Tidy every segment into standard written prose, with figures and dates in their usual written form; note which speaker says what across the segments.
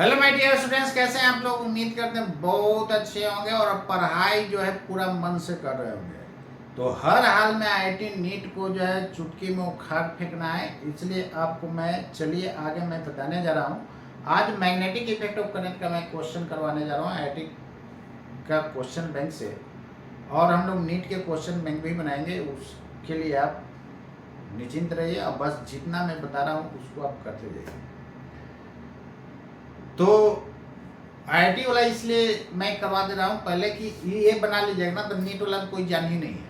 Speaker 1: Hello my dear students, कैसे हैं आप लोग। उम्मीद करते हैं बहुत अच्छे होंगे और अब पढ़ाई जो है पूरा मन से कर रहे होंगे। तो हर हाल में आईआईटी नीट को जो है चुटकी में उखाड़ फेंकना है, इसलिए आपको मैं चलिए आगे मैं बताने जा रहा हूँ। आज मैग्नेटिक इफेक्ट ऑफ करंट का मैं क्वेश्चन करवाने जा रहा हूँ आईआईटी का क्वेश्चन बैंक से, और हम लोग नीट के क्वेश्चन बैंक भी बनाएंगे। उसके लिए आप निश्चिंत रहिए और बस जितना मैं बता रहा हूँ उसको आप करते जाइए। तो आईआईटी वाला इसलिए मैं करवा दे रहा हूँ पहले कि ये बना लीजिएगा ना, तो नीट वाला कोई जान ही नहीं है,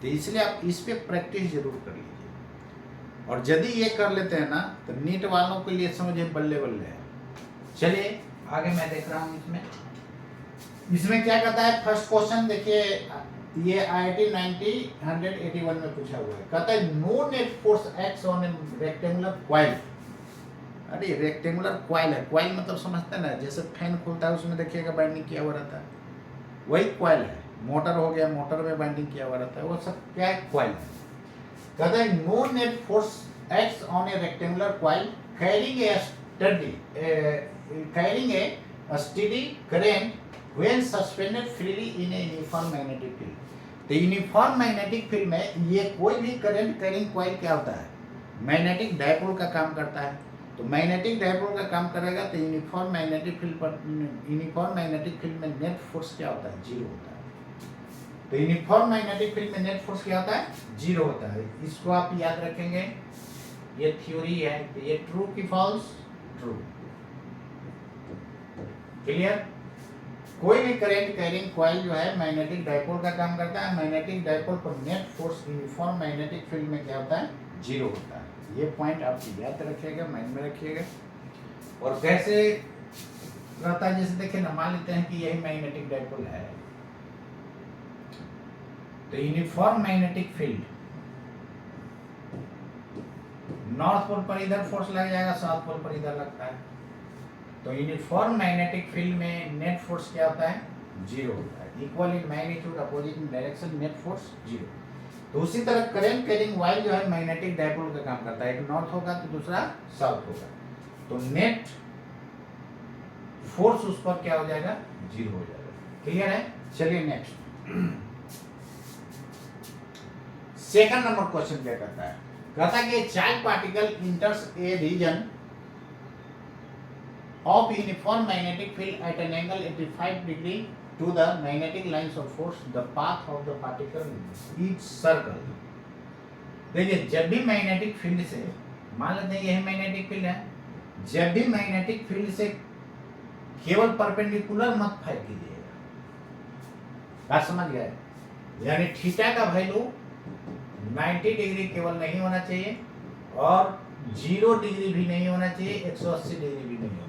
Speaker 1: तो इसलिए आप इस पे प्रैक्टिस जरूर कर लीजिए। और यदि ये कर लेते हैं ना तो नीट वालों के लिए समझिए बल्ले बल्ले है। चलिए आगे मैं देख रहा हूँ। इसमें क्या कहता है, फर्स्ट क्वेश्चन देखिए, ये आईआईटी 181 में पूछा हुआ है। कहता है no net force acts on a rectangular coil. अरे रेक्टेंगुलर कॉइल है, कॉइल मतलब समझते हैं ना, जैसे फैन खुलता है उसमें देखिएगा बाइंडिंग किया हुआ रहता है, वही कॉइल है। मोटर हो गया, मोटर में बाइंडिंग किया हुआ रहता है, वो सब क्या है, कॉइल है। कहते हैं no net force act on a rectangular coil carrying a steady current when suspended freely in a uniform magnetic field. तो यूनिफॉर्म मैग्नेटिक फील्ड में ये कोई भी करंट कैरिंग कॉइल क्या होता है, मैग्नेटिक डायपोल का काम करता है। तो मैग्नेटिक डायपोल का काम करेगा तो यूनिफॉर्म मैग्नेटिक फील्ड पर, यूनिफॉर्म मैग्नेटिक फील्ड में नेट फोर्स क्या होता है, जीरो होता है। तो यूनिफॉर्म मैग्नेटिक फील्ड में नेट फोर्स क्या होता है, जीरो होता है। इसको आप याद रखेंगे, ये थ्योरी है। तो ये ट्रू की फॉल्स, ट्रू, क्लियर। कोई भी करंट कैरिंग कॉइल जो है मैग्नेटिक डायपोल का काम करता है, मैग्नेटिक डायपोल पर net force uniform magnetic field में क्या होता है, जीरो होता है। ये पॉइंट आप याद रखिएगा, माइंड में रखिएगा। और कैसे रहता है, जैसे देखिए ना, मान लेते हैं कि यही मैग्नेटिक डायपोल है, तो uniform magnetic field, north pole पर इधर फोर्स लग जाएगा, साउथ पोल पर इधर लगता है। तो यूनिफॉर्म मैग्नेटिक फील्ड में नेट फोर्स क्या होता है, जीरो होता है। Equal in magnitude, opposite in direction, net force zero. तो उसी तरह करंट कैरिंग कॉइल जो है मैग्नेटिक डायपोल का काम करता है, एक नॉर्थ होगा तो दूसरा साउथ होगा, तो नेट फोर्स उस पर क्या हो जाएगा, जीरो हो जाएगा। क्लियर है। चलिए नेक्स्ट, सेकंड नंबर क्वेश्चन क्या कहता है, कहता है कि charge particle enters a region of uniform magnetic field at an angle 85 degree to the magnetic lines of force, the path of the particle each circle। देखिए, जब भी मैग्नेटिक फील्ड से, मान लेते हैं यही मैग्नेटिक फील्ड है, जब भी मैग्नेटिक फील्ड से केवल परपेंडिकुलर मत फायर कीजिएगा। बात समझ गए, यानी थीटा का वैल्यू 90 डिग्री केवल नहीं होना चाहिए, और 0 डिग्री भी नहीं होना चाहिए, 180 डिग्री भी नहीं होना चाहिए।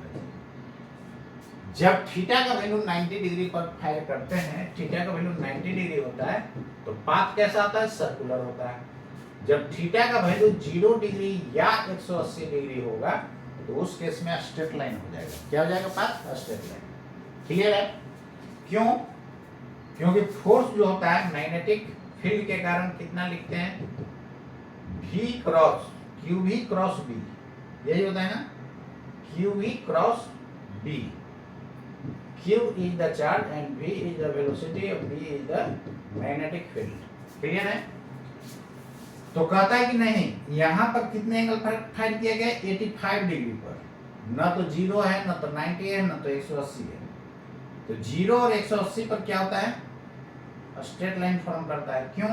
Speaker 1: जब थीटा का वैल्यू 90 डिग्री पर फायर करते हैं, थीटा का वैल्यू 90 डिग्री होता है, तो पाथ कैसा होता है, सर्कुलर होता है। जब थीटा का वैल्यू 0 डिग्री या 180 डिग्री होगा तो उस केस में स्ट्रेट लाइन हो जाएगा। क्या हो जाएगा, पाथ स्ट्रेट लाइन। क्लियर है। क्यों, क्योंकि फोर्स जो होता है मैग्नेटिक फील्ड के कारण कितना लिखते हैं, V cross Q, V cross B, यही होता है ना, Q V cross B। Q is the charge and V is the velocity of B is the magnetic field। Clear है। तो कहता है कि नहीं, यहाँ पर कितने एंगल पर फाइंड किया गया, 85 डिग्री पर, न तो 0 है, न तो 90 है, न तो 180 है। तो 0 और 180 पर क्या होता है, स्ट्रेट लाइन फॉर्म करता है। क्यों,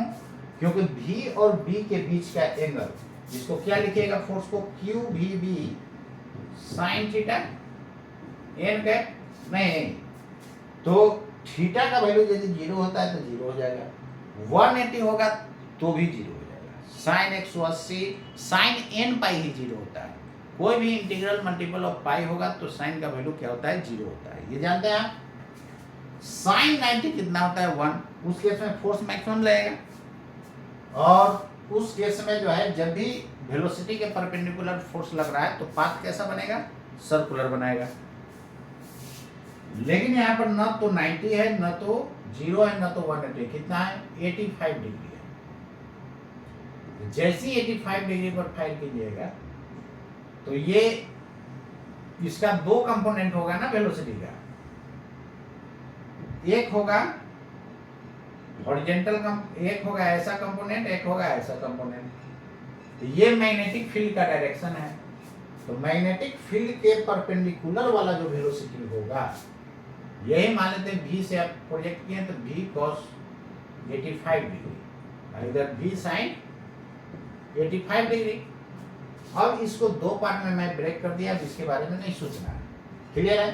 Speaker 1: क्योंकि V और B के बीच का एंगल, जिसको क्या लिखिएगा, फोर्स को QVB sin theta n cap, नहीं, तो थीटा का वैल्यू यदि 0 होता है तो 0 हो जाएगा, 180 होगा तो भी 0 हो जाएगा। साइन 180, साइन n पाई ही 0 होता है। कोई भी इंटीग्रल मल्टीपल ऑफ पाई होगा तो साइन का वैल्यू क्या होता है, 0 होता है। ये जानते हैं आप। साइन 90 कितना होता है, 1। उस केस में फोर्स मैक्सिमम लगेगा, और उस केस में जो है जब भी वेलोसिटी के परपेंडिकुलर फोर्स लग रहा है तो पाथ कैसा बनेगा, सर्कुलर बनाएगा। लेकिन यहाँ पर न तो 90 है, न तो 0 है, न तो 180, कितना है, 85 डिग्री है। जैसे ही 85 डिग्री पर फायर कीजिएगा तो ये इसका दो कंपोनेंट होगा ना वेलोसिटी का, एक होगा हॉरिजॉन्टल एक होगा ऐसा कंपोनेंट, एक होगा ऐसा कंपोनेंट। तो ये मैग्नेटिक फील्ड का डायरेक्शन है। तो मैग्नेटिक फील्ड के परपेंडिकुलर वाला जो वेलोसिटी होगा, यही मान लेते हैं v से आप प्रोजेक्ट किए तो v cos 85 डिग्री, इधर v sin 85 डिग्री। अब इसको दो पार्ट में मैं ब्रेक कर दिया, जिसके बारे में नहीं सोचना है। क्लियर है?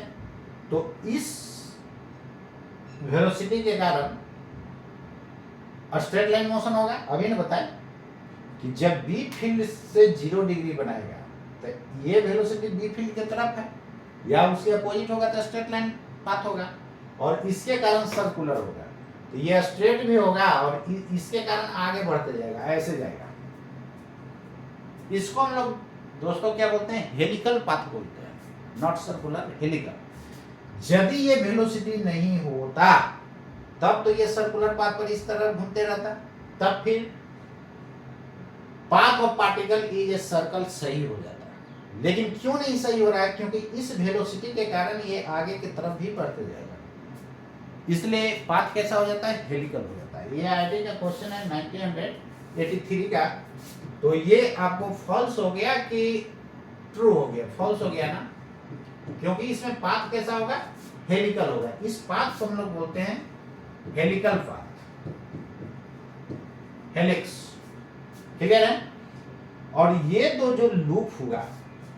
Speaker 1: तो इस वेलोसिटी के कारण स्ट्रेट लाइन मोशन होगा। अभी ने बताया कि जब बी फील्ड से 0 डिग्री बनाएगा तो ये वेलोसिटी बी फील्ड की तरफ है, या उसके अपोजिट होगा तो स्ट्रेट लाइन पाथ होगा, और इसके कारण सर्कुलर होगा। तो ये स्ट्रेट भी होगा और इसके कारण आगे बढ़ते जाएगा, ऐसे जाएगा। इसको हम लोग दोस्तों क्या बोलते हैं? हेलिकल पाथ बोलते हैं, नॉट सर्कुलर, हेलिकल। यदि ये वेलोसिटी नहीं होता तब तो ये सर्कुलर पाथ पर इस तरह घूमते रहता, तब फिर path of particle is a circle सही हो जाता। लेकिन क्यों नहीं सही हो रहा है? क्योंकि इस वेलोसिटी के कारण ये आगे की तरफ भी बढ़ते जाएगा, इसलिए पाथ कैसा हो जाता है? हेलिकल हो जाता है। ये आईआईटी का क्वेश्चन है 1983 का। तो ये आपको फॉल्स हो गया कि ट्रू हो गया? फॉल्स हो गया ना, क्योंकि इसमें पाथ कैसा होगा? हेलिकल होगा। इस पाथ को हम लोग बोलते हैं हेलिकल पाथ, हेलिक्स। क्लियर है? और ये दो जो लूप हुआ,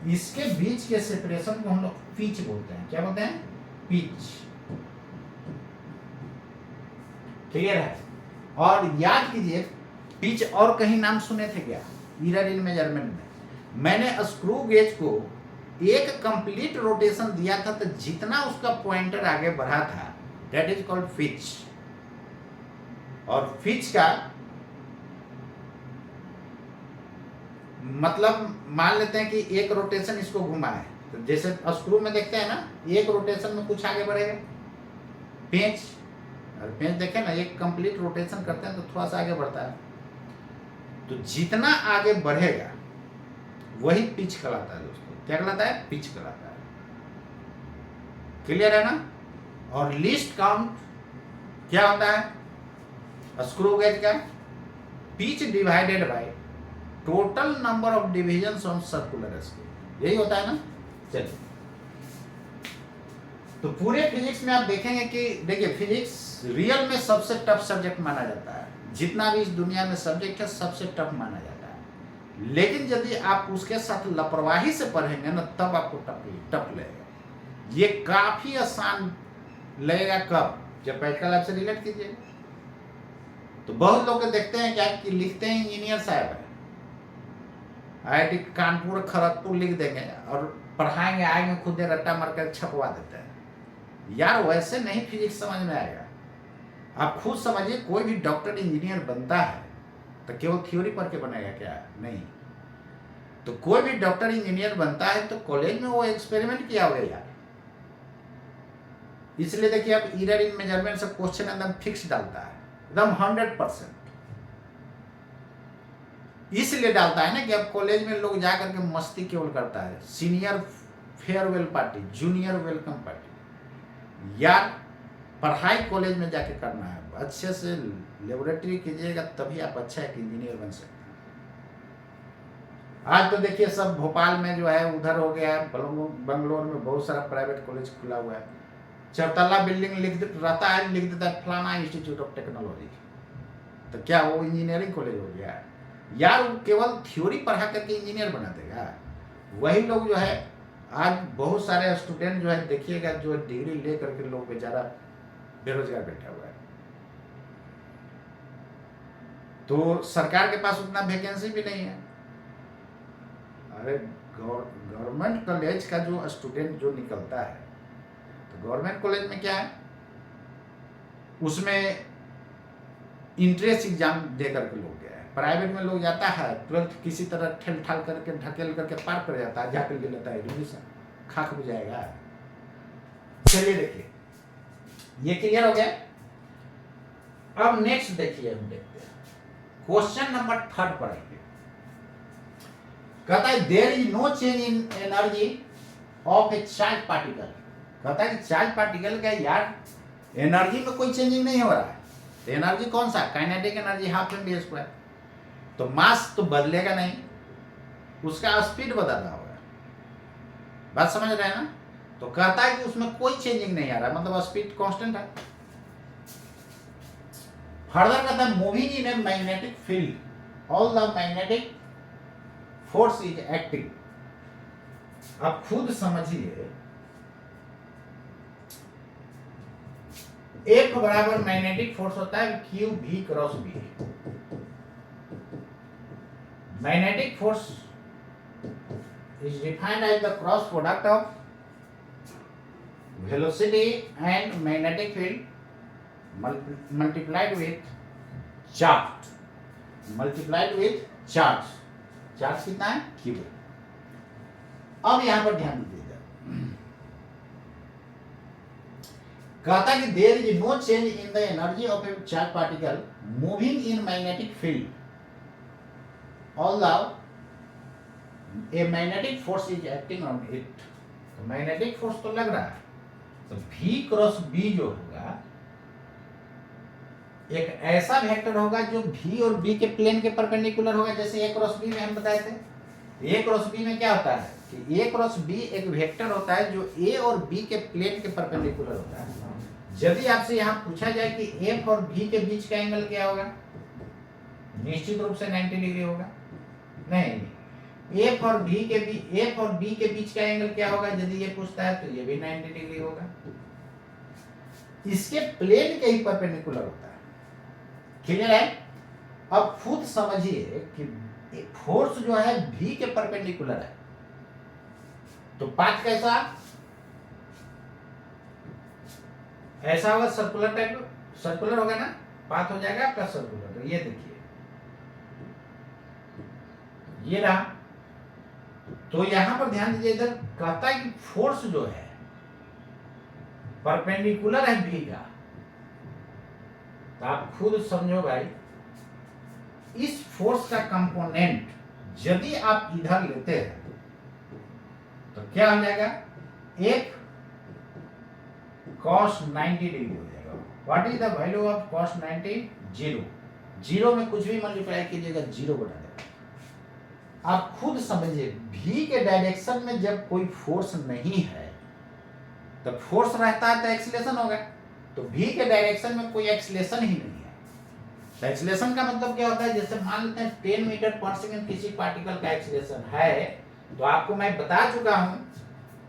Speaker 1: इसके बीच के सेपरेशन को हम लोग पिच बोलते हैं। क्या बोलते हैं? पिच। क्लियर है? और याद कीजिए, पिच और कहीं नाम सुने थे क्या? ईरर इन मेजरमेंट में मैंने स्क्रू गेज को एक कंप्लीट रोटेशन दिया था, तो जितना उसका पॉइंटर आगे बढ़ा था दैट इज कॉल्ड पिच। और पिच का मतलब मान लेते हैं कि एक रोटेशन इसको घुमा है, तो जैसे स्क्रू में देखते हैं ना, एक रोटेशन में कुछ आगे बढ़ेगा। पेंच, और पेंच देखें ना, एक कंप्लीट रोटेशन करते हैं तो थोड़ा सा आगे बढ़ता है। तो जितना आगे बढ़ेगा वही पिच कहलाता है दोस्तों। क्या कहलाता है? पिच कहलाता है। क्लियर है ना? और लीस्ट काउंट क्या होता है? स्क्रू गेज का pitch divided by total number of divisions on circular scale, यही होता है ना। चलिए, तो पूरे फिजिक्स में आप देखेंगे कि देखिए, फिजिक्स रियल में सबसे टफ सब्जेक्ट माना जाता है। जितना भी इस दुनिया में सब्जेक्ट है, सबसे टफ माना जाता है। लेकिन यदि आप उसके साथ लापरवाही से पढ़ेंगे ना, तब आपको टफ लगेगा। ये काफी आसान लगेगा कब? जब प्रैक्टिकल लैब से रिलेट कीजिए। तो बहुत लोग देखते हैं क्या कि लिखते हैं इंजीनियर साहब है, IIT कानपुर खड़गपुर लिख देंगे और पढ़ाएंगे, आएंगे खुद रट्टा मार कर छपवा देते हैं। यार वैसे नहीं फिजिक्स समझ में आएगा। आप खुद समझिए, कोई भी डॉक्टर इंजीनियर बनता है तो केवल थ्योरी पढ़ के बनेगा क्या? नहीं। तो कोई भी डॉक्टर इंजीनियर बनता है तो कॉलेज में वो एक्सपेरिमेंट किया होगा यार। इसलिए देखिए, अब ईरर इन मेजरमेंट से क्वेश्चन एकदम फिक्स डालता है, एकदम 100%। इसलिए डालता है ना कि अब कॉलेज में लोग जाकर के मस्ती केवल करता है। Senior farewell party, junior welcome party. यार पढ़ाई कॉलेज में जाके करना है, अच्छे से लेबोरेटरी कीजिएगा, तभी आप अच्छा एक इंजीनियर बन सकते हैं। आज तो देखिए सब भोपाल में जो है उधर हो गया है, बंगलोर में बहुत सारा प्राइवेट कॉलेज खुला हुआ है। 4 तल्ला बिल्डिंग लिख देता है फलाना इंस्टीट्यूट ऑफ टेक्नोलॉजी। तो क्या वो इंजीनियरिंग कॉलेज हो गया? यार वो केवल थ्योरी पढ़ा करके इंजीनियर बना देगा? वही लोग जो है, आज बहुत सारे स्टूडेंट जो है देखिएगा, जो डिग्री ले करके लोग बेचारा बेरोजगार बैठा हुआ है। तो सरकार के पास उतना वैकेंसी भी नहीं है। अरे गवर्नमेंट कॉलेज का जो स्टूडेंट जो निकलता है, तो गवर्नमेंट कॉलेज में क्या है, उसमें इंट्रेंस एग्जाम दे करके लोग गया है। प्राइवेट में लोग जाता है, 12th किसी तरह ठेल ठाल करके ढकेल करके पार कर जाता है, जाकर ले लेता है एडमिशन, खाक हो जाएगा। चलिए देखिए, ये क्लियर हो गया। अब नेक्स्ट देखिए, हम देखते हैं क्वेश्चन नंबर 3 पर आइए। कहता है there is no change in energy of a charge particle. कहता है कि चार्ज पार्टिकल का यार एनर्जी में कोई चेंजिंग नहीं हो रहा है। तो एनर्जी कौन सा, kinetic energy half mv square. तो मास तो बदलेगा नहीं, उसका स्पीड बदल रहा होगा। बात समझ रहे हैं ना। तो कहता है कि उसमें कोई चेंजिंग नहीं आ रहा, मतलब स्पीड कांस्टेंट है। फर्दर कहता है moving in a magnetic field all the magnetic force is acting. अब खुद समझिए, F बराबर मैग्नेटिक फोर्स होता है क्यू भी cross B. Magnetic force is defined as the cross product of velocity and magnetic field multiplied with charge. Charge कितना है, Q. अब यहां पर ध्यान दीजिएगा, कहता है कि there is no change in the energy of a charge particle moving in magnetic field although a magnetic force is acting on it. तो मैग्नेटिक फोर्स तो लग रहा है, तो V क्रॉस B जो होगा एक ऐसा वेक्टर होगा जो V और B के प्लेन के परपेंडिकुलर होगा। जैसे A क्रॉस B में हम बताए थे, A क्रॉस B में क्या होता है कि A क्रॉस B एक वेक्टर होता है जो A और B के प्लेन के परपेंडिकुलर होता है। यदि आपसे यहाँ पूछा जाए कि F और B के बीच का एंगल क्या होगा, निश्चित रूप से 90 डिग्री होगा। नहीं, F और B के बीच का एंगल क्या होगा, यदि ये पूछता है तो ये भी 90 डिग्री होगा। इसके प्लेन के ही परपेंडिकुलर होता है। क्लियर है। अब खुद समझिए कि फोर्स जो है V के परपेंडिकुलर है, तो पाथ कैसा, ऐसा होगा, सर्कुलर टाइप, सर्कुलर होगा ना, पाथ हो जाएगा आपका सर्कुलर। तो ये देखिए, ये रहा। तो यहां पर ध्यान दीजिए, इधर कहता है कि फोर्स जो है परपेंडिकुलर है V का। तो आप खुद समझो भाई, इस फोर्स का कंपोनेंट यदि आप इधर लेते हैं तो क्या हो जाएगा, एक cos 90 डिग्री हो जाएगा। What is the value of cos 90? 0। 0 में कुछ भी मल्टीप्लाई कीजिएगा 0 बना देगा। आप खुद समझिए, V के डायरेक्शन में जब कोई फोर्स नहीं है तो फोर्स रहता है तो एक्सीलरेशन होगा। तो V के डायरेक्शन में कोई एक्सीलरेशन ही नहीं है। तो एक्सीलरेशन का मतलब क्या होता है, जैसे मान लेते हैं 10 मीटर पर सेकंड किसी पार्टिकल का एक्सीलरेशन है, तो आपको मैं बता चुका हूं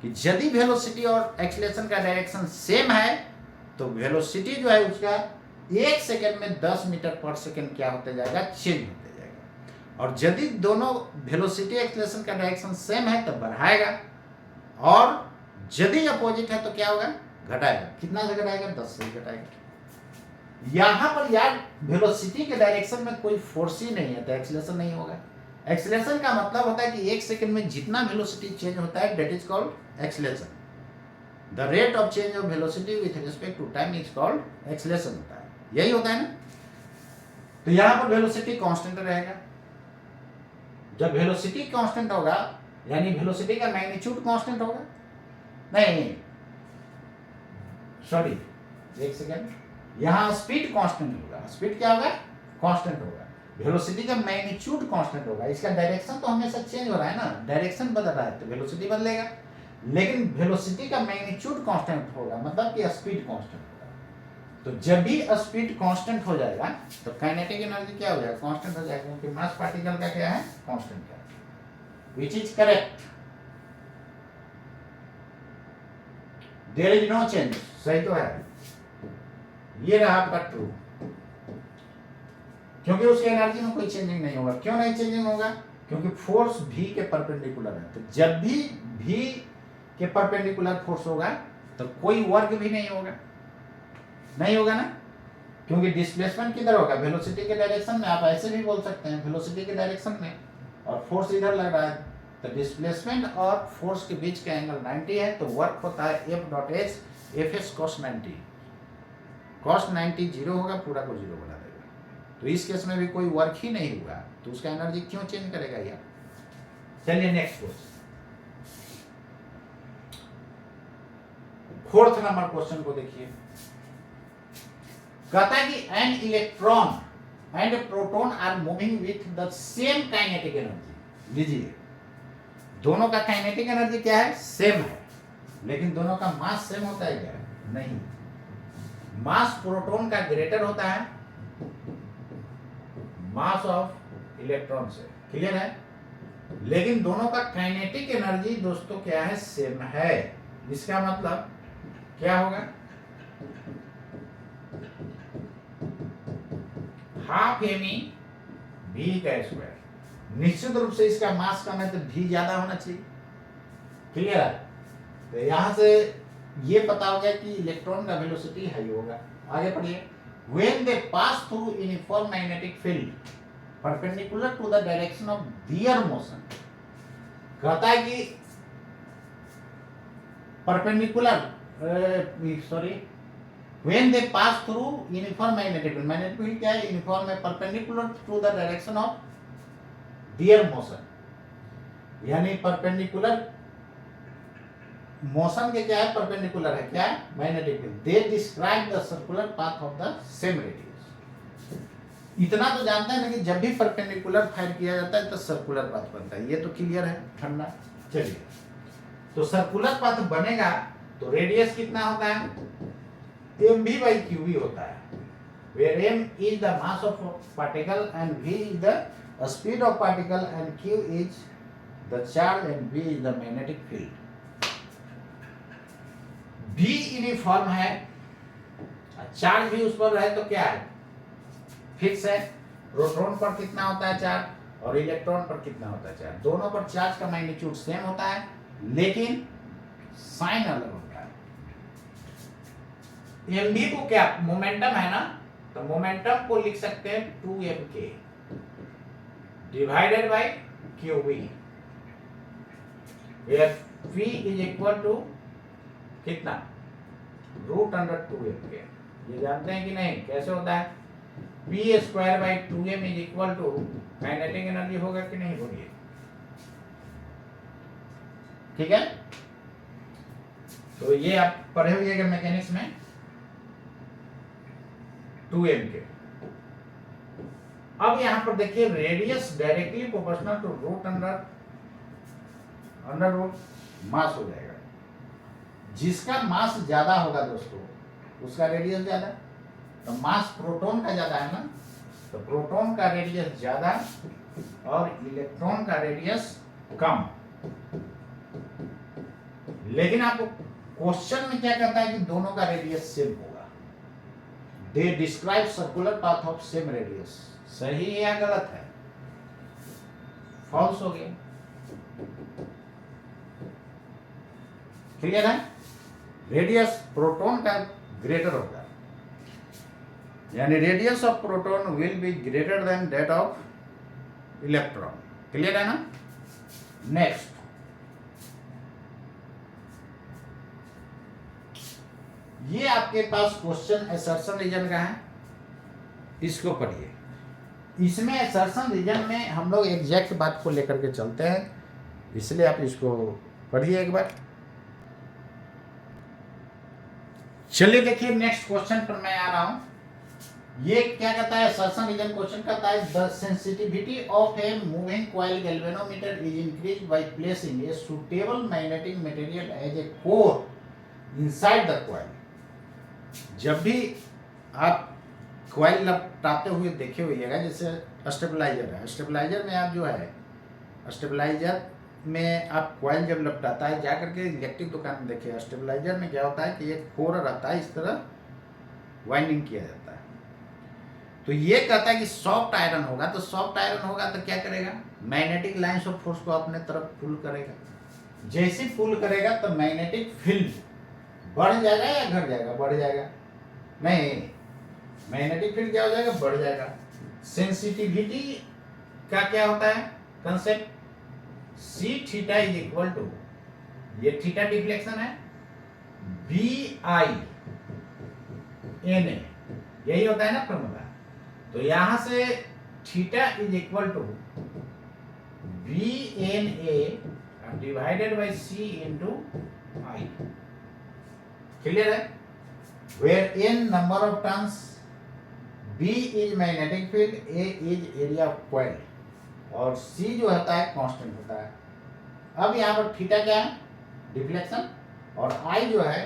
Speaker 1: कि यदि वेलोसिटी और एक्सीलरेशन का डायरेक्शन सेम है तो वेलोसिटी जो है उसका 1 सेकंड में 10 मीटर पर सेकंड क्या होते जाएगा, चेंज होते जाएगा। और यदि दोनों वेलोसिटी एक्सीलरेशन का डायरेक्शन सेम है तो बढ़ाएगा, और यदि अपोजिट है तो क्या होगा, घटाएगा। कितना से घटाएगा, 10 से घटाएगा। यहां पर यार वेलोसिटी के डायरेक्शन में कोई फोर्स ही नहीं है तो एक्सीलरेशन नहीं होगा। एक्सीलरेशन का मतलब होता है कि 1 सेकंड में जितना वेलोसिटी चेंज होता है that is called acceleration. The rate of change of velocity with respect to time is called acceleration होता है। यही होता है ना। तो यहां पर वेलोसिटी कांस्टेंट रहेगा। जब वेलोसिटी कांस्टेंट होगा यानी वेलोसिटी का मैग्नीट्यूड कांस्टेंट होगा, नहीं सॉरी 1 सेकंड, यहां स्पीड कांस्टेंट होगा। स्पीड क्या होगा, कांस्टेंट होगा। वेलोसिटी का मैग्नीट्यूड कांस्टेंट होगा। इसका डायरेक्शन तो हमेशा चेंज हो रहा है ना, डायरेक्शन बदल रहा है तो वेलोसिटी बदलेगा, लेकिन वेलोसिटी का मैग्नीट्यूड कांस्टेंट होगा, मतलब कि स्पीड कांस्टेंट होगा। तो जब भी स्पीड कांस्टेंट हो जाएगा तो काइनेटिक एनर्जी क्या हो जाएगा, कांस्टेंट हो जाएगा, क्योंकि मास पार्टिकल का क्या है, कांस्टेंट है। Which is correct, there is no change, सही तो है। ये रहा आपका ट्रू, क्योंकि उसकी एनर्जी में कोई चेंजिंग नहीं होगा। क्यों नहीं चेंजिंग होगा, क्योंकि फोर्स V के परपेंडिकुलर है। तो जब भी V के परपेंडिकुलर फोर्स होगा तो कोई वर्क भी नहीं होगा, नहीं होगा ना, क्योंकि डिस्प्लेसमेंट किधर होगा, वेलोसिटी के डायरेक्शन में। आप ऐसे भी बोल सकते हैं वेलोसिटी के डायरेक्शन में, और फोर्स इधर लग रहा है, तो डिस्प्लेसमेंट और फोर्स के बीच का एंगल 90 है, तो वर्क होता है F.H Fs cos 90। cos 90 0 होगा, पूरा को 0 बना देगा। तो इस केस में भी कोई वर्क ही नहीं हुआ, तो उसका एनर्जी क्यों चेंज करेगा यार। चलिए next question. 4th number question को देखिए, कहता है कि an electron and proton are moving with the same kinetic energy. लीजिए, दोनों का काइनेटिक एनर्जी क्या है? सेम है, लेकिन दोनों का मास सेम होता है क्या? नहीं, मास प्रोटॉन का ग्रेटर होता है मास ऑफ इलेक्ट्रॉन से, क्लियर है? लेकिन दोनों का काइनेटिक एनर्जी दोस्तों क्या है? सेम है। इसका मतलब क्या होगा? हाफ एम भी का स्क्वायर। निश्चित रूप से इसका मास कम है तो भी ज्यादा होना चाहिए, क्लियर है? तो यहां से ये पता हो गया कि इलेक्ट्रॉन का वेलोसिटी हाई होगा। आगे पढ़िए, when they pass through uniform magnetic field perpendicular to the direction of their motion, कहता है कि perpendicular when they pass through uniform magnetic field, magnetic field क्या है? uniform है, perpendicular to the direction of their motion, यानी perpendicular motion के क्या है? परपेंडिकुलर है, क्या है? Magnetic field. They describe the circular path of the same radius. इतना तो जानते हैं ना कि जब भी परपेंडिकुलर फायर किया जाता है तो सर्कुलर पाथ बनता है, ये तो क्लियर है ठंडा। चलिए, तो सर्कुलर पाथ बनेगा तो रेडियस कितना होता है? एम भी बाई क्यू भी होता है, where M is the mass of particle and V is the speed of particle and Q is the charge and V is the magnetic field. भी यूनिफॉर्म है, चार्ज भी उस पर है तो क्या है? फिक्स है। प्रोटॉन पर कितना होता है चार्ज और इलेक्ट्रॉन पर कितना होता है चार्ज? दोनों पर चार्ज का मैग्नीट्यूड सेम होता है, लेकिन साइन अलग होता है। एम भी को क्या? मोमेंटम है ना, तो मोमेंटम को लिख सकते हैं 2mk divided by qv, where v is equal to कितना? √2mk। ये जानते हैं कि नहीं? कैसे होता है? p square by 2m is equal to magnetic energy होगा कि नहीं? होगी, ठीक है? तो ये आप पढ़े हुए मैकेनिक्स में 2mk। अब यहां पर देखिए, radius directly proportional to √under mass हो जाएगा। जिसका मास ज्यादा होगा दोस्तों उसका रेडियस ज्यादा, तो मास प्रोटॉन का ज्यादा है ना, तो प्रोटॉन का रेडियस ज्यादा और इलेक्ट्रॉन का रेडियस कम। लेकिन आपको क्वेश्चन में क्या कहता है कि दोनों का रेडियस सेम होगा। They describe circular path of same radius. सही है या गलत है? फॉल्स हो गया, क्लियर है? रेडियस प्रोटॉन का ग्रेटर होगा, यानी radius of proton will be greater than that of electron, clear है ना? नेक्स्ट, ये आपके पास क्वेश्चन असर्शन रीजन का है, इसको पढ़िए। इसमें असर्शन रीजन में हम लोग एग्जैक्ट बात को लेकर के चलते हैं, इसलिए आप इसको पढ़िए एक बार। चलिए देखिए, नेक्स्ट क्वेश्चन पर मैं आ रहा हूं। ये क्या कहता है? असर्शन रीजन क्वेश्चन कहता है the sensitivity of a moving coil galvanometer is increased by placing a suitable magnetic material as a core inside the coil. जब भी आप कॉइल लपटाते हुए देखे होइएगा, जैसे स्टेबलाइजर है, स्टेबलाइजर में आप जो है, स्टेबलाइजर में आप कॉइल जब लपटाता है, जाकर के इलेक्ट्रिक दुकान में देखिए, स्टेबलाइजर में क्या होता है कि एक कोर रहता है, इस तरह वाइंडिंग किया जाता है। तो ये कहता है कि सॉफ्ट आयरन होगा, तो सॉफ्ट आयरन होगा तो क्या करेगा? मैग्नेटिक लाइंस ऑफ फोर्स को अपने तरफ पुल करेगा। जैसे पुल करेगा तो मैग्नेटिक फील्ड बढ़ जाएगा या घट जाएगा? बढ़ जाएगा। नहीं, मैग्नेटिक फील्ड क्या हो जाएगा? बढ़ जाएगा। सेंसिटिविटी का क्या होता है concept? C theta is equal to, ये थीटा डिफ्लेक्शन है, बी आई एन ए, यही होता है ना फॉर्मूला। तो यहां से theta is equal to B N A divided by C into I, clear है? Where n number of turns, b is magnetic field, a is area of coil और c जो होता है कांस्टेंट होता है। अब यहाँ पर थीटा क्या है? डिफ्लेक्शन, और I जो है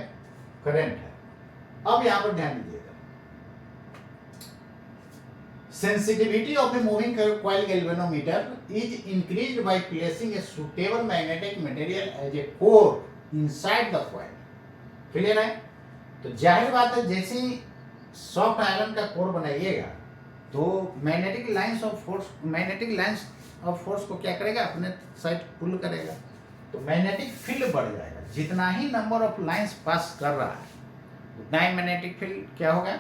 Speaker 1: करंट है। अब यहाँ पर ध्यान दीजिएगा, sensitivity of a moving coil galvanometer is increased by placing a suitable magnetic material as a core inside the coil। Clear है? तो जाहिर बात है जैसे ही सॉफ्ट आयरन का कोर बनाइएगा तो मैग्नेटिक लाइंस ऑफ फोर्स को क्या करेगा? अपने साइड पुल करेगा, तो मैग्नेटिक फील्ड बढ़ जाएगा। जितना ही नंबर ऑफ लाइंस पास कर रहा है उतना ही मैग्नेटिक फील्ड क्या होगा?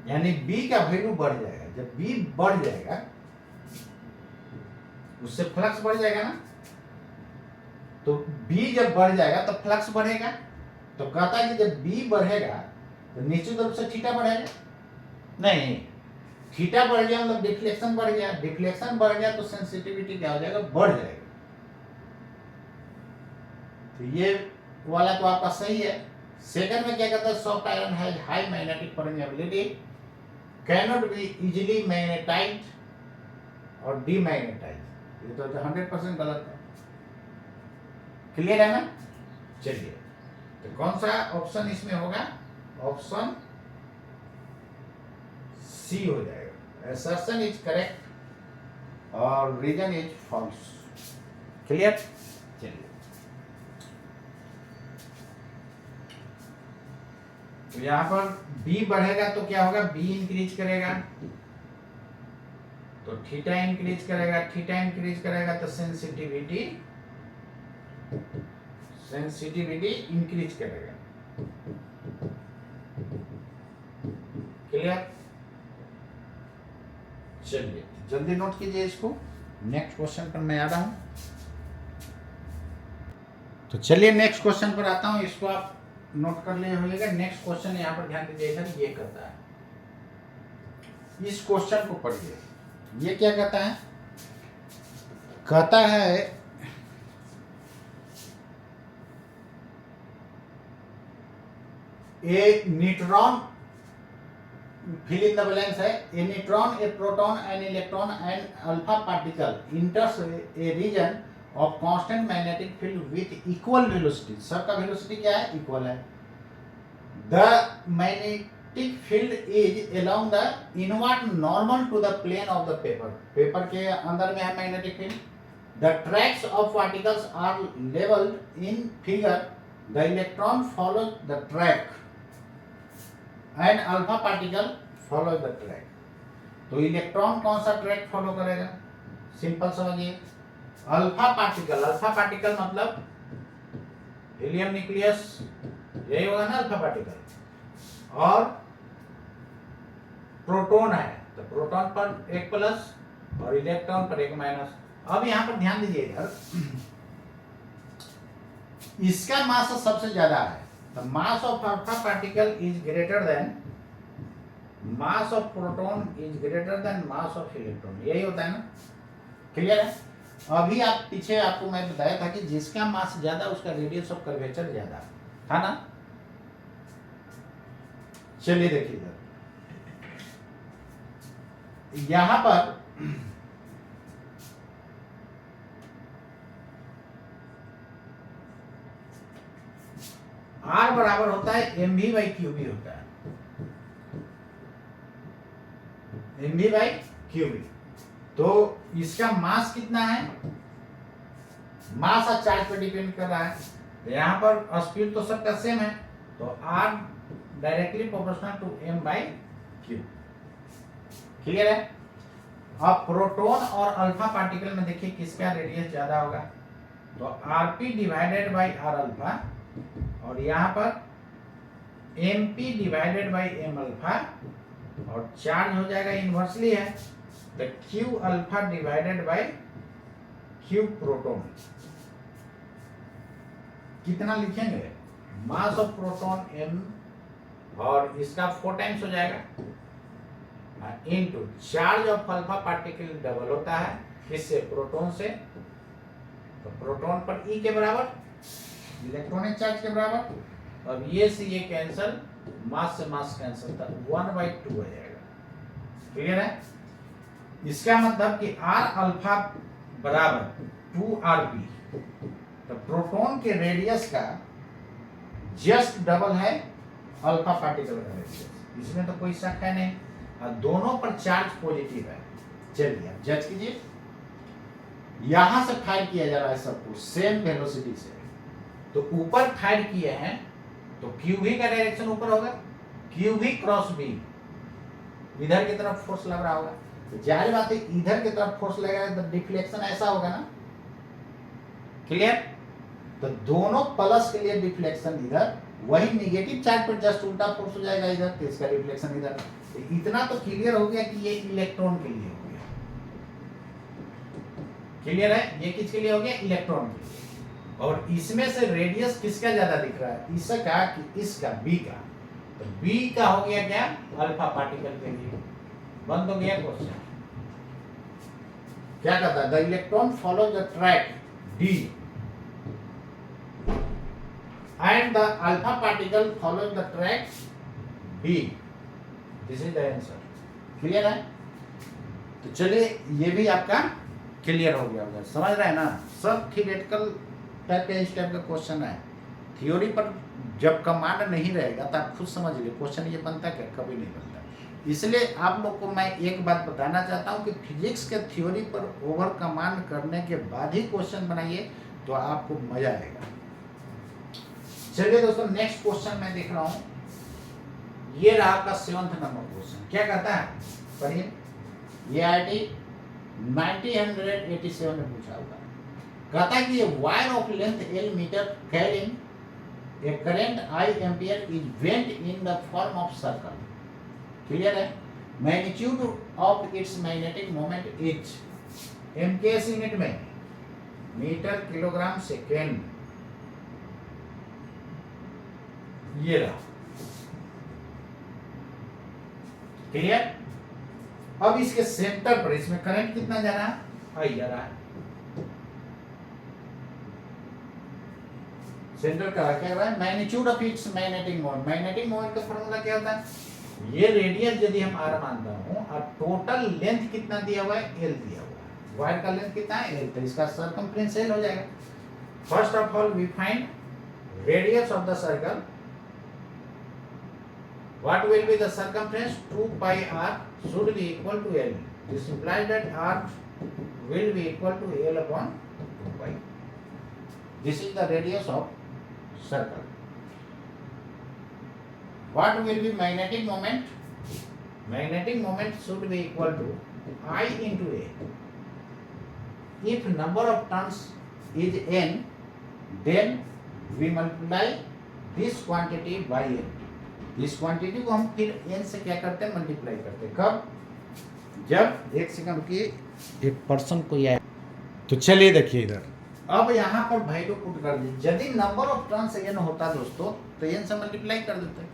Speaker 1: यानी B का वैल्यू बढ़ जाएगा। जब B बढ़ जाएगा उससे फ्लक्स बढ़ जाएगा ना, तो B जब बढ़ जाएगा तो फ्लक्स बढ़ेगा। तो कहता है कि जब B बढ़ेगा तो निश्चित रूप से थीटा बढ़ेगा? नहीं, थीटा बढ़ गया मतलब डिफ्लेक्शन बढ़ गया, डिफ्लेक्शन बढ़ गया तो सेंसिटिविटी क्या हो जाएगा? बढ़ जाएगा। तो ये वाला तो आपका सही है। सेकंड में क्या कहता है? Soft iron has high magnetic permeability, cannot be easily magnetised और डीमैग्नेटाइज्ड। ये तो 100% गलत है। क्लियर है ना? चलिए, तो कौन सा ऑप्शन इसमें होगा? ऑप्शन सी हो जाएगा। असर्शन इज करेक्ट और रीजन इज फॉल्स। क्लियर? चलिए, तो यहां पर B बढ़ेगा तो क्या होगा? B इंक्रीज करेगा तो थीटा इंक्रीज करेगा, थीटा इंक्रीज करेगा तो सेंसिटिविटी इंक्रीज करेगा। क्लियर? चलिए जल्दी नोट कीजिए इसको, नेक्स्ट क्वेश्चन पर मैं आ रहा हूं। तो चलिए नेक्स्ट क्वेश्चन पर आता हूं, इसको आप नोट कर लिए होगा। नेक्स्ट क्वेश्चन यहाँ पर ध्यान दीजिएगा, ये कहता है, इस क्वेश्चन को पढ़िए। ये क्या कहता है? कहता है a neutron, fill in the blanks है। A neutron, a proton, an electron and alpha particle enters a region of constant magnetic field with equal velocity. सबका वेलोसिटी क्या है? इक्वल है। The magnetic field is along the inward normal to the plane of the paper. Paper के अंदर में है magnetic field. The tracks of particles are labelled in figure. The electron follow the track and alpha particle follow the track. तो electron कौन सा track follow करेगा? Simple समझिए, alpha particle मतलब हीलियम न्यूक्लियस, यही होगा ना अल्फा पार्टिकल। और प्रोटॉन है तो प्रोटॉन पर एक प्लस और इलेक्ट्रॉन पर एक माइनस। अब यहां पर ध्यान दीजिए इधर, इसका मास सबसे ज्यादा है। The mass of alpha particle is greater then mass of proton is greater then mass of electron. यही होता है ना? क्लियर है? अभी आप पीछे आपको मैं बताया था कि जिसका मास ज्यादा उसका रेडियस ऑफ कर्वेचर ज्यादा था ना। चलिए देखिए इधर, यहां पर R बराबर होता है mv बाई क्यूबी होता है, mv बाई क्यूबी। तो इसका मास कितना है? मास और चार्ज पर डिपेंड कर रहा है। तो यहाँ पर स्पीड तो सबका सेम है, तो R directly proportional to m by Q. Clear है? अब प्रोटॉन और अल्फा पार्टिकल में देखिए किसका रेडियस ज्यादा होगा, तो Rp divided by R alpha, और यहाँ पर Mp divided by M alpha, और चार्ज हो जाएगा इनवर्सली है तो Q alpha divided by Q proton. कितना लिखेंगे? मास ऑफ प्रोटॉन m, और इसका 4 टाइम्स हो जाएगा into charge of alpha particle double होता है किससे? प्रोटॉन से। तो प्रोटॉन पर E के बराबर, इलेक्ट्रॉनिक चार्ज के बराबर, अब ये से ये कैंसल, मास से मास कैंसल था, 1/2 हो जाएगा। क्लियर है? इसका मतलब कि आर अल्फा बराबर 2rp, तो प्रोटॉन के रेडियस का जस्ट डबल है अल्फा पार्टिकल का रेडियस, इसमें तो कोई शक है नहीं, और दोनों पर चार्ज पॉजिटिव है। चलिए अब जज कीजिए, यहां से फायर किया जा रहा है सब कुछ सेम वेलोसिटी से, तो ऊपर फायर किए हैं तो क्यूवी का डायरेक्शन ऊपर होगा, क्यूवी क्रॉस बी इधर की तरफ फोर्स लग रहा होगा, तो जाहिर बात है इधर की तरफ फोर्स लगेगा तो डिफ्लेक्शन ऐसा होगा ना। क्लियर? तो दोनों प्लस के लिए डिफ्लेक्शन इधर, वही नेगेटिव चार्ज पर जस्ट उल्टा फोर्स हो जाएगा इधर, तो इसका डिफ्लेक्शन इधर। तो इतना तो क्लियर हो गया कि ये इलेक्ट्रॉन के लिए हो गया। क्लियर है? ये किसके लिए हो गया? इलेक्ट्रॉन के लिए। और इसमें से रेडियस किसका ज्यादा दिख रहा है? इसका कि इसका, बी का। तो बी का हो गया क्या? अल्फा पार्टिकल के लिए। बंद हो गया क्वेश्चन। क्या कहता है? The electron follow the track D and the alpha particle follows the track B. This is the answer. Clear है? तो चलिए ये भी आपका क्लियर हो गया होगा, समझ रहे हैं ना? सब थियोरेटिकल टाइप के इस टाइप का क्वेश्चन है। थ्योरी पर जब कमांड नहीं रहेगा तो आप खुद समझ लीजिए क्वेश्चन ये बनता क्या? कभी नहीं बनता। इसलिए आप लोग को मैं एक बात बताना चाहता हूँ कि फिजिक्स के थ्योरी पर ओवर कमांड करने के बाद ही क्वेश्चन बनाइए, तो आपको मजा आएगा। चलिए दोस्तों, नेक्स्ट क्वेश्चन मैं देख रहा हूं, ये रहा आपका 7th नंबर क्वेश्चन। क्या कहता है? पढ़िए। ये IIT 1987 में पूछा हुआ है। कहता है कि wire of length L metre carrying a current I ampere is bent in the form of circle. Clear है? Magnitude of its magnetic moment is, MKS unit में मीटर किलोग्राम सेकेंड। ये रहा। क्लियर? अब इसके सेंटर पर इसमें current कितना जा रहा है? आई जा रहा है। सेंटर का क्या रहा है? Magnitude of its magnetic moment. Magnetic moment का फॉर्मूला क्या होता है? ये रेडियस यदि हम r मानता हूं और टोटल लेंथ कितना दिया हुआ है? L दिया हुआ है। वायर का लेंथ कितना है? L, तो इसका सरकमफ्रेंस L हो जाएगा। First of all we find radius of the circle. What will be the circumference? 2 pi r should be equal to L. This implies that r will be equal to L upon 2 pi. This is the radius of circle. What will be magnetic moment? Magnetic moment should be equal to I into A. If number of turns is n, then we multiply this quantity by n. इस quantity को हम फिर n से क्या करते हैं? Multiply करते हैं। कब? जब एक सेकंड की एक पर्सन को आए। तो चलिए देखिए इधर, अब यहाँ पर वैल्यू पुट कर दीजिए। यदि नंबर ऑफ टर्न्स n होता दोस्तों तो n से मल्टीप्लाई कर देते।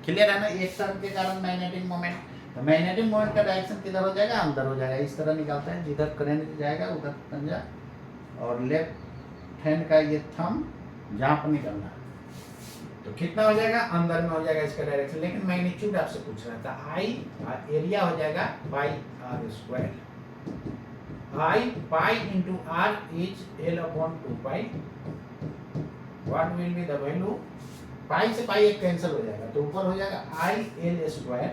Speaker 1: क्लियर है ना? एक टर्न के कारण मैग्नेटिक मोमेंट, तो मैग्नेटिक मोमेंट का डायरेक्शन किधर हो जाएगा? अंदर हो जाएगा। इस तरह निकालता है, जिधर करंट जाएगा उधर पंजा, और लेफ्ट हैंड का ये थंब जहाँ पर निकलना है, तो कितना हो जाएगा? अंदर में हो जाएगा इसका डायरेक्शन। लेकिन मैग्नीट्यूड आपसे पूछ रहा था। I एरिया हो जाएगा pi r square. I pi into r is L upon 2 pi. What will be the value? Pi से पाई एक कैंसिल हो जाएगा, तो ऊपर हो जाएगा I L square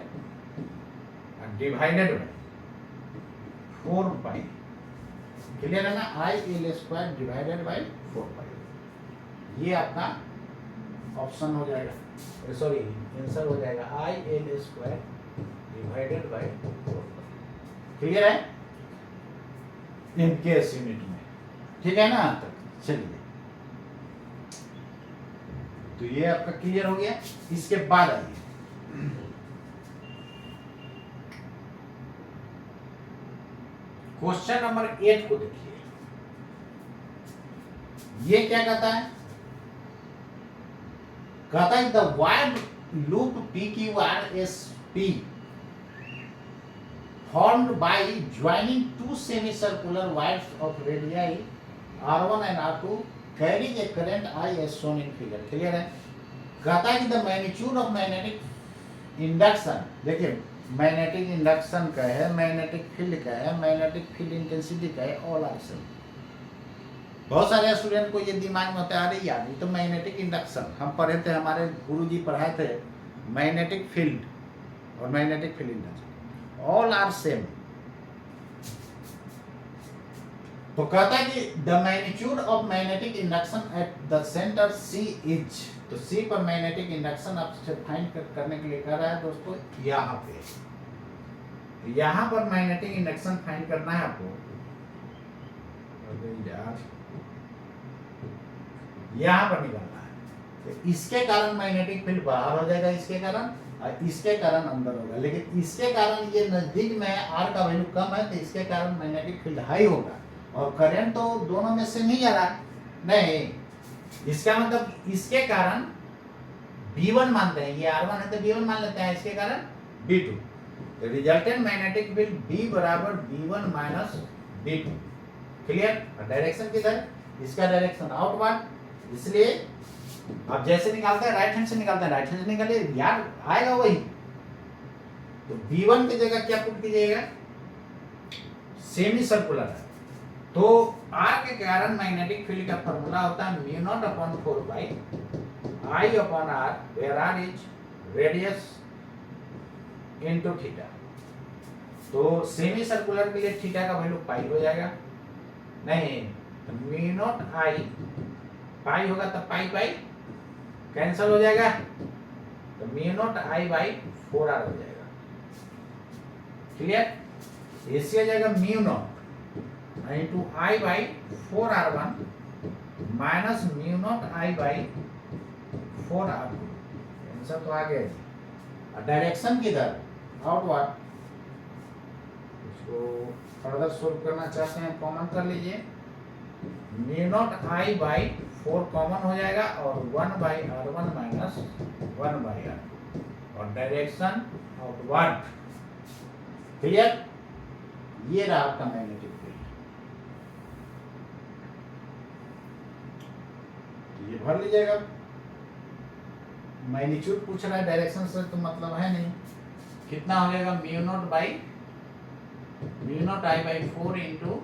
Speaker 1: divided by 4 pi. Clear है ना? I L square divided by 4 पाई। ये आपका ऑप्शन हो जाएगा, सॉरी आंसर हो जाएगा I L square divided by 4। Clear है? MKS यूनिट में। ठीक है ना? तक चलिए, तो ये आपका क्लियर हो गया। इसके बाद आइए क्वेश्चन नंबर 8 को देखिए। ये क्या कहता है? कहता है the wire loop PQRSP formed by joining two semicircular wires of radii R1 and R2 carrying a current I as shown in figure. Clear है? कहता है कि the magnitude of magnetic induction, देखिए मैग्नेटिक इंडक्शन का है, magnetic field का है, magnetic field intensity का है, ऑल आर सेम। बहुत सारे स्टूडेंट को ये दिमाग में होता है, अरे यार ये तो मैग्नेटिक इंडक्शन हम पढ़े थे, हमारे गुरुजी पढ़ाए थे मैग्नेटिक फील्ड और magnetic field intensity, all are same. तो कहता है कि the magnitude of magnetic induction at the centre C is, तो सी पर मैग्नेटिक इंडक्शन आपसे फाइंड करने के लिए कह रहा है दोस्तों, यहाँ पे, यहाँ पर मैग्नेटिक इंडक्शन फाइंड करना है आपको। यहाँ पर निकालना है, तो इसके कारण मैग्नेटिक फील्ड बाहर हो जाएगा, इसके कारण, और इसके कारण अंदर होगा। लेकिन इसके कारण ये नजदीक में है, आर का वैल्यू कम है, तो इसके कारण मैग्नेटिक फील्ड हाई होगा, और करंट तो दोनों में से नहीं आ रहा नहीं। इसका मतलब इसके कारण B1 मानते हैं, ये R1 है तो B1 मान लेते हैं, इसके कारण B2। Resultant magnetic field B बराबर B1 minus B2। Clear? Direction किधर? इसका डायरेक्शन आउटवर्ड, इसलिए आप जैसे निकालते हैं राइट हैंड से निकालते हैं, राइट हैंड से निकालिए यार आएगा वही। तो B1 की जगह क्या पुट कीजिएगा? सेमी सर्कुलर है, तो R के कारण मैग्नेटिक फील्ड का फॉर्मूला होता है mu naught upon 4 pi I upon R, where R is radius into theta. तो सेमी सर्कुलर के लिए थीटा का वैल्यू पाई हो जाएगा, नहीं तो म्यू नॉट I पाई होगा तो पाई पाई कैंसिल हो जाएगा, तो mu naught I by 4R हो जाएगा। क्लियर? इससे आ जाएगा mu naught into I by 4R1 minus mu naught I by 4R2। Answer तो आ गया। डायरेक्शन किधर? आउटवर्ड। इसको फर्दर सोल्व करना चाहते हैं, कॉमन कर लीजिए, mu naught I by 4 common हो जाएगा, और 1 by R1 minus 1 by R2, और डायरेक्शन आउटवर्ड। क्लियर? ये रहा आपका मैग्नेटिक फील्ड। ये भर लीजिएगा। मैग्नीट्यूड पूछ रहा है, डायरेक्शन से तो मतलब है नहीं। कितना हो जाएगा? Mu naught I by 4 into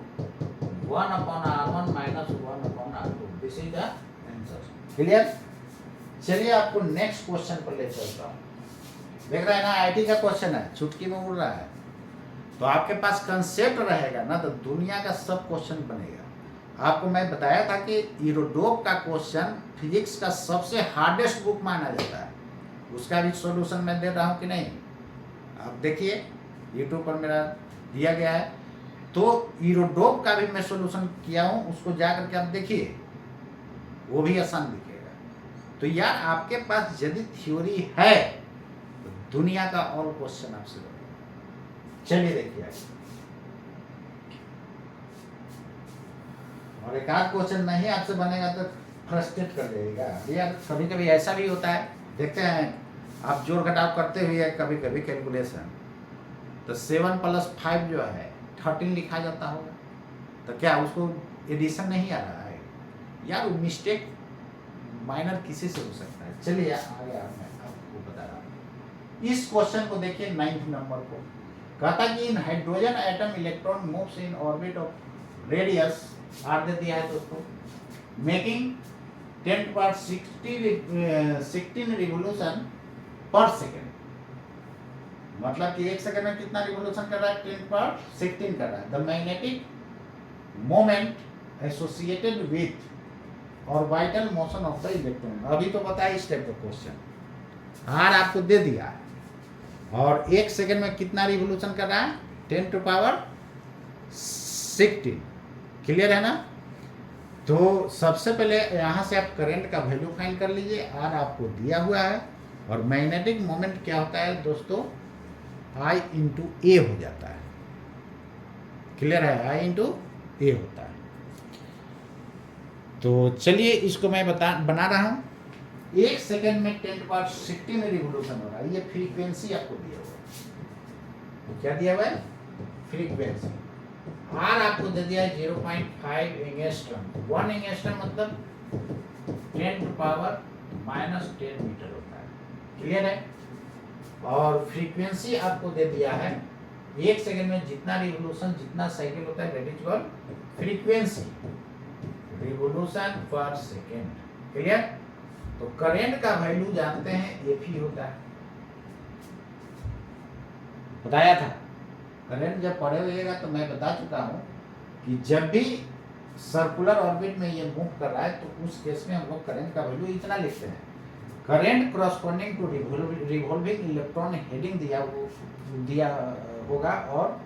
Speaker 1: 1 upon R1 minus 1 upon R2। This is the answer. Clear? चलिए आपको नेक्स्ट क्वेश्चन पर ले चलता हूँ। देख रहे हैं ना, आईटी का क्वेश्चन है, चुटकी में उड़ रहा है, तो आपके पास कंसेप्ट रहेगा ना तो दुनिया का सब क्वेश्चन बनेगा। आपको मैं बताया था कि यूरोडोप का क्वेश्चन फिजिक्स का सबसे हार्डेस्ट बुक माना जाता है, उसका भी सॉल्यूशन मैं दे रहा हूँ कि नहीं, आप देखिए यूट्यूब पर मेरा दिया गया है। तो यूरोडोप का भी मैं सॉल्यूशन किया हूँ, उसको जा करके आप देखिए, वो भी आसान दिखेगा। तो यार आपके पास यदि थ्योरी है तो दुनिया का ऑल क्वेश्चन आपसे बनेगा। चलिए देखिए, और एक आध क्वेश्चन नहीं आपसे बनेगा तो फ्रस्ट्रेट कर देगा यार। कभी कभी ऐसा भी होता है, देखते हैं आप जोड़ घटाव करते हुए कभी कभी कैलकुलेशन, तो 7 + 5 जो है 13 लिखा जाता होगा, तो क्या उसको एडिशन नहीं आ रहा है यार? वो मिस्टेक माइनर किसी से हो सकता है। चलिए आगे मैं आपको बता रहा हूँ। इस क्वेश्चन को देखिए, 9th नंबर को कहता कि in hydrogen atom electron moves in orbit of radius R दे दिया है दोस्तों, मेकिंग 10⁻16 रिवोल्यूशन पर सेकेंड। मतलब कि 1 सेकेंड में कितना रिवोल्यूशन कर रहा है? 10⁻16 कर रहा है। The magnetic moment associated with orbital motion of the electron. अभी तो पता है इस टाइप का क्वेश्चन, आर आपको दे दिया है, और 1 सेकेंड में कितना रिवोल्यूशन कर रहा है? 10⁻16। क्लियर है ना? तो सबसे पहले यहाँ से आप करंट का वैल्यू फाइंड कर लीजिए, आर आपको दिया हुआ है, और मैग्नेटिक मोमेंट क्या होता है दोस्तों? I इंटू ए हो जाता है। क्लियर है? I इंटू ए होता है। तो चलिए इसको मैं बना रहा हूँ। 1 सेकेंड में 10⁻16 रिवोल्यूशन हो रहा है, ये फ्रीक्वेंसी आपको दिया हुआ है। क्या दिया हुआ है? फ्रीक्वेंसी। आर आपको दे दिया है 0.5 एंगस्ट्रॉम। 1 एंगस्ट्रॉम मतलब 10⁻⁴ -10 मीटर होता है। क्लियर है? और फ्रीक्वेंसी आपको दे दिया है 1 सेकंड में जितना रिवोल्यूशन, जितना साइकिल होता है, that is called frequency, revolution per second. Clear? तो करंट का वैल्यू जानते हैं एफ ही होता है, बताया था। करंट जब पढ़े हुएगा तो मैं बता चुका हूं कि जब भी सर्कुलर ऑर्बिट में ये मूव कर रहा है तो उस केस में हम लोग करंट का वैल्यू इतना लिखते हैं। Current corresponding to revolving electron heading दिया होगा और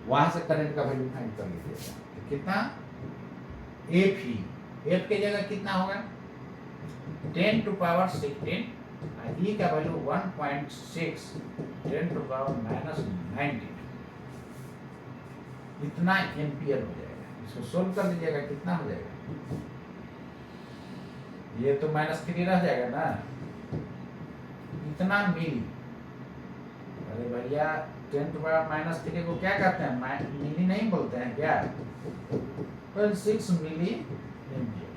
Speaker 1: वहां से करंट का वैल्यू फाइंड कर लीजिएगा। तो कितना? एफ ही। एफ की जगह कितना होगा? 10 टू पावर 16, ई का वैल्यू 1.6, 10 टू पावर -19, इतना एम्पियर हो जाएगा। इसको सोल्व कर लीजिएगा, कितना हो जाएगा? ये तो -3 रह जाएगा ना, इतना मिली। अरे भैया 10 टू पावर -3 को क्या कहते हैं? मिली नहीं बोलते हैं क्या? 6 मिली एम्पियर।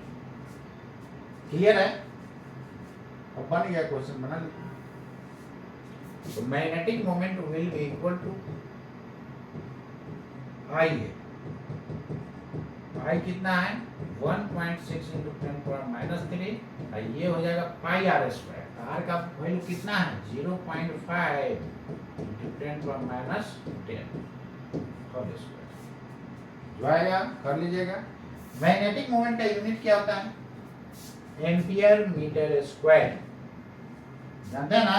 Speaker 1: क्लियर है? अब बन गया, क्वेश्चन बना लीजिए। तो magnetic moment will be equal to I है। आई कितना है? 1.6 × 10⁻³ और ये हो जाएगा पाई आर स्क्वायर। आर का वैल्यू कितना है? 0.5 × 10⁻10 होल स्क्वायर। जो आएगा कर लीजिएगा। मैग्नेटिक मोमेंट का यूनिट क्या होता है? Ampere metre square. जानते हैं ना?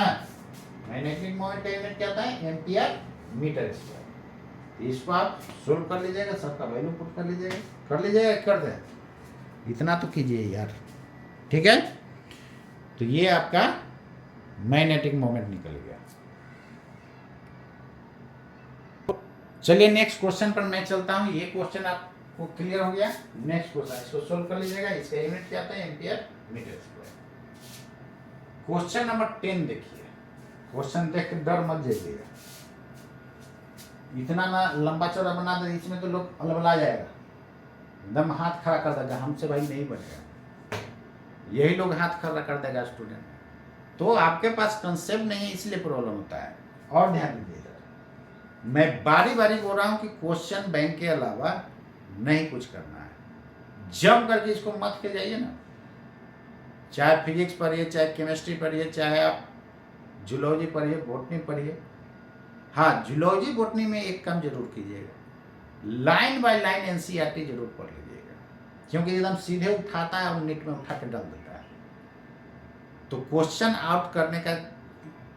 Speaker 1: मैग्नेटिक मोमेंट का यूनिट क्या होता है? Ampere metre square. इसको आप सोल्व कर लीजिएगा, सबका वैल्यू पुट कर लीजिएगा। कर लीजिएगा, कर दे, इतना तो कीजिए यार। ठीक है? तो ये आपका मैग्नेटिक मोमेंट निकल गया। चलिए नेक्स्ट क्वेश्चन पर मैं चलता हूं। ये क्वेश्चन आपको क्लियर हो गया? नेक्स्ट क्वेश्चन, इसको सोल्व कर लीजिएगा। इसका यूनिट क्या आता है? Ampere metre square. Question number 10 देखिए। क्वेश्चन देख के डर मत जाइएगा, इतना ना लंबा चौड़ा बना दे, इसमें तो लोग अलबला जाएगा, एकदम हाथ खड़ा कर देगा, हमसे भाई नहीं बनेगा। यही लोग हाथ खड़ा कर देगा स्टूडेंट। तो आपके पास कंसेप्ट नहीं है, इसलिए प्रॉब्लम होता है। और ध्यान दीजिएगा, मैं बारी बारी बोल रहा हूं कि क्वेश्चन बैंक के अलावा नहीं कुछ करना है। जब करके इसको मत के जाइए ना, चाहे फिजिक्स पढ़िए, चाहे केमिस्ट्री पढ़िए, चाहे आप जूलॉजी पढ़िए, बॉटनी पढ़िए। हाँ, जूलॉजी बॉटनी में एक काम जरूर कीजिएगा, लाइन बाय लाइन एनसीईआरटी जरूर पढ़ लीजिएगा, क्योंकि एकदम सीधे उठाता है और नेट में उठा के डाल देता है। तो क्वेश्चन आउट करने का,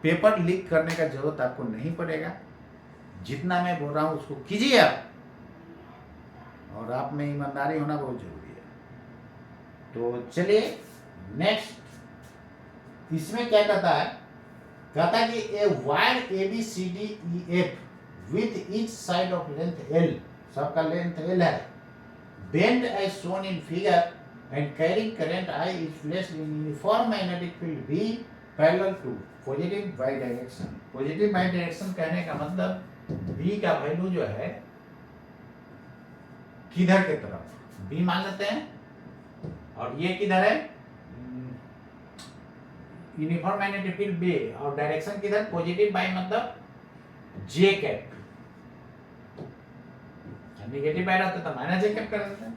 Speaker 1: पेपर लीक करने का जरूरत आपको नहीं पड़ेगा। जितना मैं बोल रहा हूँ उसको कीजिए आप, और आप में ईमानदारी होना बहुत जरूरी है। तो चलिए नेक्स्ट, इसमें क्या कहता है? कहता है कि a wire ABCDEF with each side of length L, सबका लेंथ L है, bend as shown in figure and carrying current I is placed in uniform magnetic field B parallel to positive y direction. Positive y direction कहने का मतलब B का value जो है किधर के तरफ, B मान लेते हैं, और ये किधर है? यूनिफॉर्म मैग्नेटिक फील्ड B, और डायरेक्शन किधर? पॉजिटिव बाई मतलब J कैप, नेगेटिव बाई रहता तो माइनस J कैप कर देते हैं।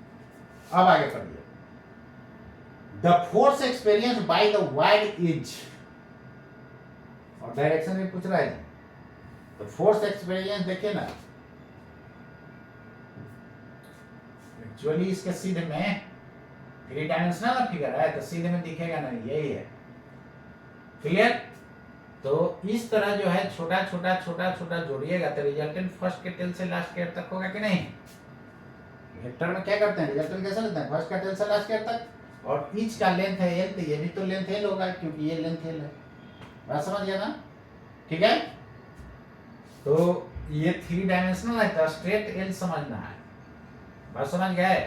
Speaker 1: अब आगे पढ़िए। The force experience by the wire is, और डायरेक्शन भी पूछ रहा है। तो फोर्स एक्सपीरियंस देखिए ना, एक्चुअली इसके सीधे में 3 डायमेंशनल फिगर है, तो सीधे में दिखेगा ना, यही है। क्लियर? तो इस तरह जो है छोटा छोटा छोटा छोटा जोड़िएगा तो रिजल्टेंट फर्स्ट के टेल से लास्ट के तक होगा कि नहीं? वेक्टर में क्या करते हैं? रिजल्टेंट कैसे लेते हैं? फर्स्ट का टेल से लास्ट के तक, और ईच का लेंथ है L, तो ये भी तो लेंथ L होगा, क्योंकि ये लेंथ L है। बात समझ गया ना? ठीक है? तो ये 3 डायमेंशनल है, तो स्ट्रेट L समझना है। बात समझ गए?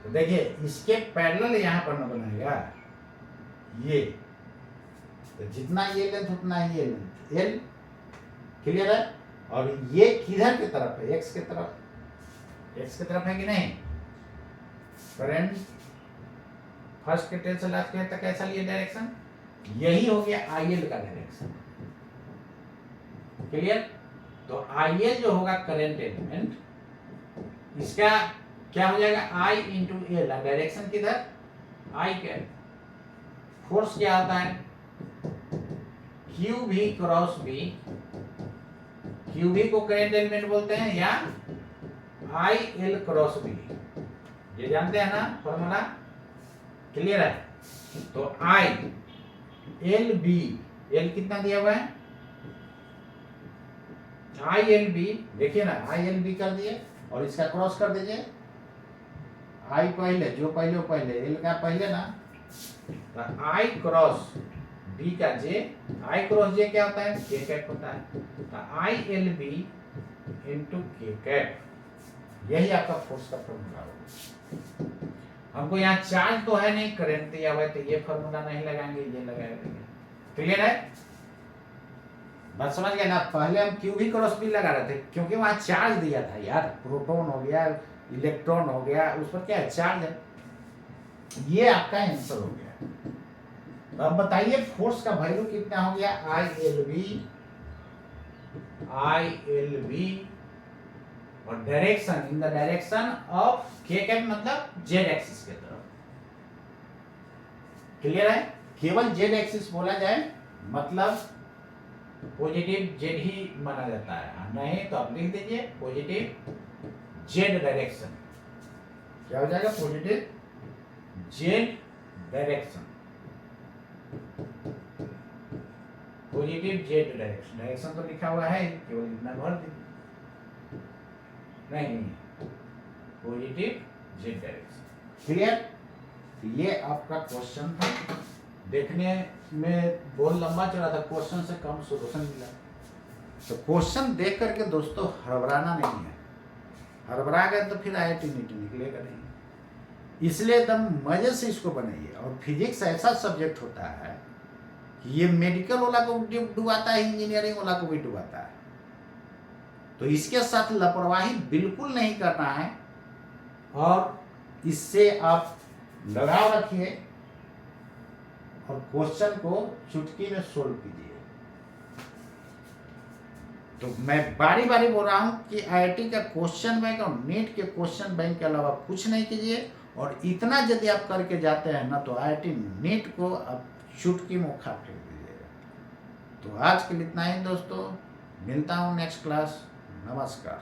Speaker 1: तो देखिए इसके पैरेलल यहाँ पर न बनाएगा ये, तो जितना ये लेंथ उतना ये लेंथ L। क्लियर है? और ये किधर की तरफ है? X के तरफ। X की तरफ है कि नहीं? करंट फर्स्ट के टेल से लास्ट के तक कैसा लिया डायरेक्शन, यही हो गया IL का डायरेक्शन। क्लियर? तो IL जो होगा करंट एलिमेंट, इसका क्या हो जाएगा I इंटू एल, डायरेक्शन किधर I कैप। फोर्स क्या आता है QV क्रॉस V, QV को करंट एलिमेंट बोलते हैं, या IL क्रॉस V, ये जानते हैं ना फॉर्मूला, क्लियर है? तो ILB, L कितना दिया हुआ है ILB, देखिए ना ILB कर दिए और इसका क्रॉस कर दीजिए, I पहले, जो पहले वो पहले, L का पहले ना, तो I क्रॉस B का J, I क्रॉस J क्या होता है K कैप होता है, तो ILB इंटू K कैप, यही आपका फोर्स का फॉर्मूला होगा। हमको यहाँ चार्ज तो है नहीं, करंट दिया हुआ है, तो ये फॉर्मूला नहीं लगाएंगे, ये लगाएंगे। क्लियर है? बात समझ गए ना? पहले हम QV क्रॉस B लगा रहे थे क्योंकि वहां चार्ज दिया था यार, प्रोटॉन हो गया, इलेक्ट्रॉन हो गया, उस पर क्या है चार्ज है। ये आपका आंसर हो गया। तो अब बताइए फोर्स का वैल्यू कितना हो गया ILB और direction in the direction of K cap, मतलब Z एक्सिस के तरफ। क्लियर है? केवल Z एक्सिस बोला जाए मतलब पॉजिटिव Z ही माना जाता है, नहीं तो आप लिख दीजिए पॉजिटिव Z डायरेक्शन। क्या हो जाएगा positive Z direction, positive Z direction. Direction तो लिखा हुआ है, केवल इतना भर दीजिए, नहीं पॉजिटिव Z डायरेक्शन। क्लियर? ये आपका क्वेश्चन था, देखने में बहुत लंबा चला था, क्वेश्चन से कम सॉल्यूशन मिला। तो क्वेश्चन देख करके दोस्तों हड़बड़ाना नहीं है, हड़बड़ा गए तो फिर IIT नीट निकलेगा नहीं। इसलिए एकदम मजे से इसको बनाइए। और फिजिक्स ऐसा सब्जेक्ट होता है कि ये मेडिकल वाला को डुबाता है, इंजीनियरिंग वाला को भी डुबाता है, तो इसके साथ लापरवाही बिल्कुल नहीं करना है और इससे आप लगाव रखिए और क्वेश्चन को चुटकी में सोल्व कीजिए। तो मैं बारी बारी बोल रहा हूं कि IIT का क्वेश्चन बैंक और नीट के क्वेश्चन बैंक के अलावा कुछ नहीं कीजिए, और इतना यदि आप करके जाते हैं ना तो IIT नीट को आप चुटकी में खा फेंक दीजिएगा। तो आज के लिए इतना ही दोस्तों, मिलता हूं नेक्स्ट क्लास। नमस्कार।